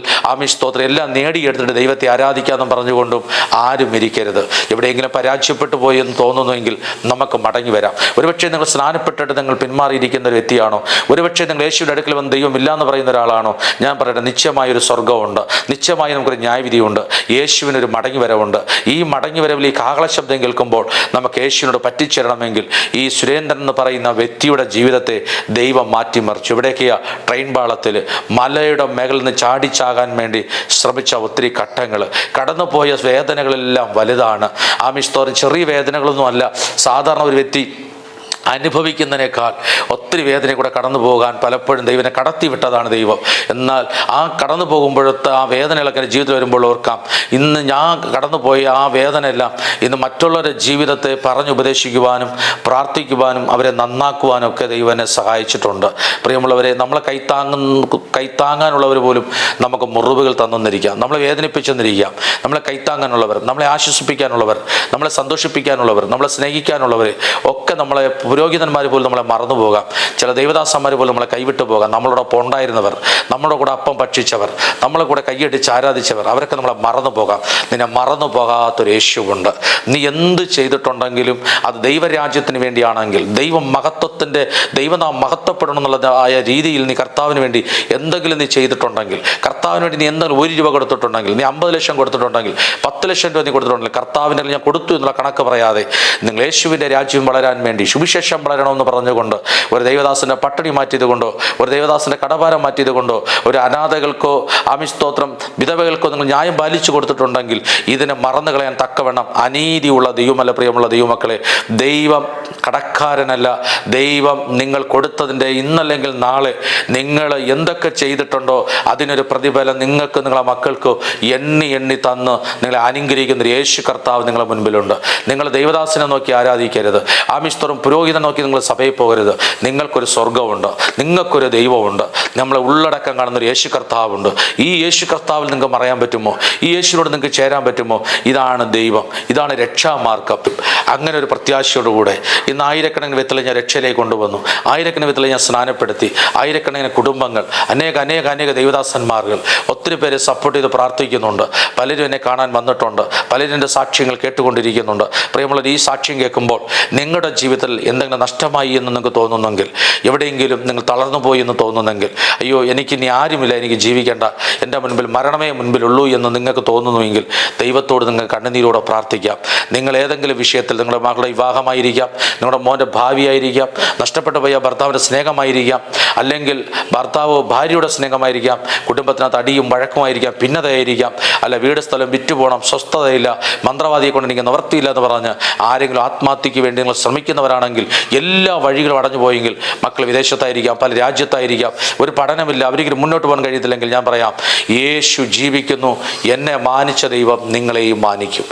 സ്തോത്രം എല്ലാം നേടിയെടുത്തിട്ട് ദൈവത്തെ ആരാധിക്കാമെന്നും പറഞ്ഞുകൊണ്ടും ആരും ഇരിക്കരുത്. എവിടെയെങ്കിലും പരാജയപ്പെട്ടു പോയി എന്ന് തോന്നുന്നുവെങ്കിൽ നമുക്ക് മടങ്ങി വരാം. ഒരുപക്ഷെ നിങ്ങൾ സ്നാനപ്പെട്ടിട്ട് നിങ്ങൾ പിന്മാറിയിരിക്കുന്ന ഒരു വ്യക്തിയാണോ? ഒരുപക്ഷെ നിങ്ങൾ യേശുവിൻ്റെ അടുക്കൽ വന്ന് ദൈവം ഇല്ല എന്ന് പറയുന്ന ഒരാളാണോ? ഞാൻ പറയട്ടെ, നിശ്ചയമായൊരു സ്വർഗ്ഗമുണ്ട്, നിശ്ചയമായി നമുക്കൊരു ന്യായവിധിയുണ്ട്, യേശുവിനൊരു മടങ്ങി വരവുണ്ട്. ഈ മടങ്ങി വരവിൽ ഈ കാഹള ശബ്ദം കേൾക്കുമ്പോൾ നമുക്ക് യേശുവിനോട് പറ്റിച്ചേരണമെങ്കിൽ ഈ സുരേന്ദ്രൻ എന്ന് പറയുന്ന വ്യക്തിയുടെ ജീവിതത്തെ ദൈവം മാറ്റിമറിച്ചു. എവിടേക്കാ? ട്രെയിൻ പാളത്തിൽ മലയുടെ മേഖലയിൽ നിന്ന് ചാടിച്ചാകാൻ വേണ്ടി ശ്രമിച്ച ഒത്തിരി ഘട്ടങ്ങൾ, കടന്നുപോയ വേദനകളെല്ലാം വലുതാണ്. ചെറിയ വേദനകളൊന്നും അല്ല. സാധാരണ ഒരു വ്യക്തി അനുഭവിക്കുന്നതിനേക്കാൾ ഒത്തിരി വേദന കൂടെ കടന്നു പോകാൻ പലപ്പോഴും ദൈവനെ കടത്തി വിട്ടതാണ് ദൈവം. എന്നാൽ ആ കടന്നു പോകുമ്പോഴത്തെ ആ വേദനകളൊക്കെ എൻ്റെ ജീവിതത്തിൽ വരുമ്പോൾ ഓർക്കാം, ഇന്ന് ഞാൻ കടന്നുപോയ ആ വേദനയെല്ലാം ഇന്ന് മറ്റുള്ളവരുടെ ജീവിതത്തെ പറഞ്ഞുപദേശിക്കുവാനും പ്രാർത്ഥിക്കുവാനും അവരെ നന്നാക്കുവാനും ഒക്കെ ദൈവം എന്നെ സഹായിച്ചിട്ടുണ്ട്. പ്രിയമുള്ളവരെ, നമ്മളെ കൈത്താങ്ങാനുള്ളവർ പോലും നമുക്ക് മുറിവുകൾ തന്നിരിക്കാം, നമ്മളെ വേദനിപ്പിച്ചെന്നിരിക്കാം. നമ്മളെ കൈത്താങ്ങാനുള്ളവർ, നമ്മളെ ആശ്വസിപ്പിക്കാനുള്ളവർ, നമ്മളെ സന്തോഷിപ്പിക്കാനുള്ളവർ, നമ്മളെ സ്നേഹിക്കാനുള്ളവർ ഒക്കെ നമ്മളെ പുരോഹിതന്മാർ പോലും നമ്മളെ മറന്നു പോകാം. ചില ദൈവദാസന്മാർ പോലും നമ്മളെ കൈവിട്ടു പോകാം. നമ്മളോടൊപ്പം ഉണ്ടായിരുന്നവർ, നമ്മുടെ കൂടെ അപ്പം ഭക്ഷിച്ചവർ, നമ്മളെ കൂടെ കൈയടിച്ച് ആരാധിച്ചവർ, അവരൊക്കെ നമ്മളെ മറന്നു പോകാം. നിന്നെ മറന്നു പോകാത്തൊരു യേശുവുണ്ട്. നീ എന്ത് ചെയ്തിട്ടുണ്ടെങ്കിലും അത് ദൈവരാജ്യത്തിന് വേണ്ടിയാണെങ്കിൽ, ദൈവനാം മഹത്വപ്പെടണം എന്നുള്ളതായ രീതിയിൽ നീ കർത്താവിന് വേണ്ടി എന്തെങ്കിലും നീ ചെയ്തിട്ടുണ്ടെങ്കിൽ, കർത്താവിന് വേണ്ടി നീ എന്തെങ്കിലും 1 രൂപ കൊടുത്തിട്ടുണ്ടെങ്കിൽ, നീ 50 ലക്ഷം കൊടുത്തിട്ടുണ്ടെങ്കിൽ, 10 ലക്ഷം രൂപ നീ കൊടുത്തിട്ടുണ്ടെങ്കിൽ, കർത്താവിൻ്റെ ഞാൻ കൊടുത്തു എന്നുള്ള കണക്ക് പറയാതെ നിങ്ങൾ യേശുവിൻ്റെ രാജ്യം വളരാൻ വേണ്ടി, സുവിശേഷ സുവിശേഷം വളരണമെന്ന് പറഞ്ഞുകൊണ്ട് ഒരു ദൈവദാസൻ്റെ പട്ടിണി മാറ്റിയതുകൊണ്ടോ ഒരു ദൈവദാസൻ്റെ കടഭാരം മാറ്റിയതുകൊണ്ടോ ഒരു അനാഥകൾക്കോ ആമിസ്തോത്രം വിധവകൾക്കോ നിങ്ങൾ ന്യായം പാലിച്ചു കൊടുത്തിട്ടുണ്ടെങ്കിൽ ഇതിനെ മറന്നു കളയാൻ തക്കവണ്ണം അനീതിയുള്ള ദൈവമല്ല. പ്രിയമുള്ള ദൈവമക്കളെ, ദൈവം കടക്കാരനല്ല. ദൈവം നിങ്ങൾ കൊടുത്തതിൻ്റെ ഇന്നല്ലെങ്കിൽ നാളെ നിങ്ങൾ എന്തൊക്കെ ചെയ്തിട്ടുണ്ടോ അതിനൊരു പ്രതിഫലം നിങ്ങൾക്ക് നിങ്ങളെ മക്കൾക്കോ എണ്ണി എണ്ണി തന്ന് നിങ്ങളെ അനുഗ്രഹിക്കുന്ന ഒരു യേശു കർത്താവ് നിങ്ങളുടെ മുൻപിലുണ്ട്. നിങ്ങൾ ദൈവദാസനെ നോക്കി ആരാധിക്കരുത്. ആമിസ്തോറും പുരോഹിതനെ നോക്കി നിങ്ങൾ സഭയിൽ പോകരുത്. നിങ്ങൾക്കൊരു സ്വർഗമുണ്ട്, നിങ്ങൾക്കൊരു ദൈവമുണ്ട്, നമ്മളെ ഉള്ളടക്കം കാണുന്നൊരു യേശു കർത്താവുണ്ട്. ഈ യേശു കർത്താവിൽ നിങ്ങൾക്ക് പറയാൻ പറ്റുമോ? ഈ യേശുവിനോട് നിങ്ങൾക്ക് ചേരാൻ പറ്റുമോ? ഇതാണ് ദൈവം, ഇതാണ് രക്ഷാമാർഗം. അങ്ങനെ ഒരു പ്രത്യാശയോടുകൂടെ ഇന്ന് ആയിരക്കണക്കിന് വ്യക്തികളെ ഞാൻ രക്ഷയിലേക്ക് കൊണ്ടുവന്നു. ആയിരക്കണക്കിന് വ്യക്തികളെ ഞാൻ സ്നാനപ്പെടുത്തി. ആയിരക്കണക്കിന് കുടുംബങ്ങൾ, അനേക ദൈവദാസന്മാர்கள் ഒത്തിരി പേരെ സപ്പോർട്ട് ചെയ്ത് പ്രാർത്ഥിക്കുന്നുണ്ട്. പലരും എന്നെ കാണാൻ വന്നിട്ടുണ്ട്. പലരും എൻ്റെ സാക്ഷ്യങ്ങൾ കേട്ടുകൊണ്ടിരിക്കുന്നുണ്ട്. പ്രിയമുള്ളവർ, ഈ സാക്ഷ്യം കേൾക്കുമ്പോൾ നിങ്ങളുടെ ജീവിതത്തിൽ എന്തെങ്കിലും നഷ്ടമായി എന്ന് നിങ്ങൾക്ക് തോന്നുന്നെങ്കിൽ, എവിടെയെങ്കിലും നിങ്ങൾ തളർന്നു പോയി എന്ന് തോന്നുന്നെങ്കിൽ, അയ്യോ എനിക്കിനി ആരുമില്ല, എനിക്ക് ജീവിക്കേണ്ട, എൻ്റെ മുൻപിൽ മരണമേ മുൻപിലുള്ളൂ എന്ന് നിങ്ങൾക്ക് തോന്നുന്നുവെങ്കിൽ ദൈവത്തോട് നിങ്ങൾ കണ്ണുനീരോടെ പ്രാർത്ഥിക്കാം. നിങ്ങൾ ഏതെങ്കിലും വിഷയത്തിൽ, നിങ്ങളുടെ മകളുടെ വിവാഹമായിരിക്കാം, നിങ്ങളുടെ മോൻ്റെ ഭാവിയായിരിക്കാം, നഷ്ടപ്പെട്ടു പോയ ഭർത്താവിൻ്റെ സ്നേഹമായിരിക്കാം, അല്ലെങ്കിൽ ഭർത്താവ് ഭാര്യയുടെ സ്നേഹമായിരിക്കാം, കുടുംബത്തിനകത്ത് അടിയും വഴക്കുമായിരിക്കാം, ഭിന്നതയായിരിക്കാം, അല്ല വീട് സ്ഥലം വിറ്റുപോകണം, സ്വസ്ഥതയില്ല, മന്ത്രവാദിയെ കൊണ്ട് എനിക്ക് നിവർത്തിയില്ല എന്ന് പറഞ്ഞ് ആരെങ്കിലും ആത്മഹത്യക്ക് വേണ്ടി നിങ്ങൾ ശ്രമിക്കുന്നവരാണെങ്കിൽ, എല്ലാ വഴികളും അടഞ്ഞു പോയെങ്കിൽ, മക്കൾ വിദേശത്തായിരിക്കാം, പല രാജ്യത്തായിരിക്കാം, ഒരു പഠനമില്ല, അവർക്ക് മുന്നോട്ട് പോകാൻ കഴിയത്തില്ലെങ്കിൽ ഞാൻ പറയാം, യേശു ജീവിക്കുന്നു. എന്നെ മാനിച്ച ദൈവം നിങ്ങളെയും മാനിക്കും.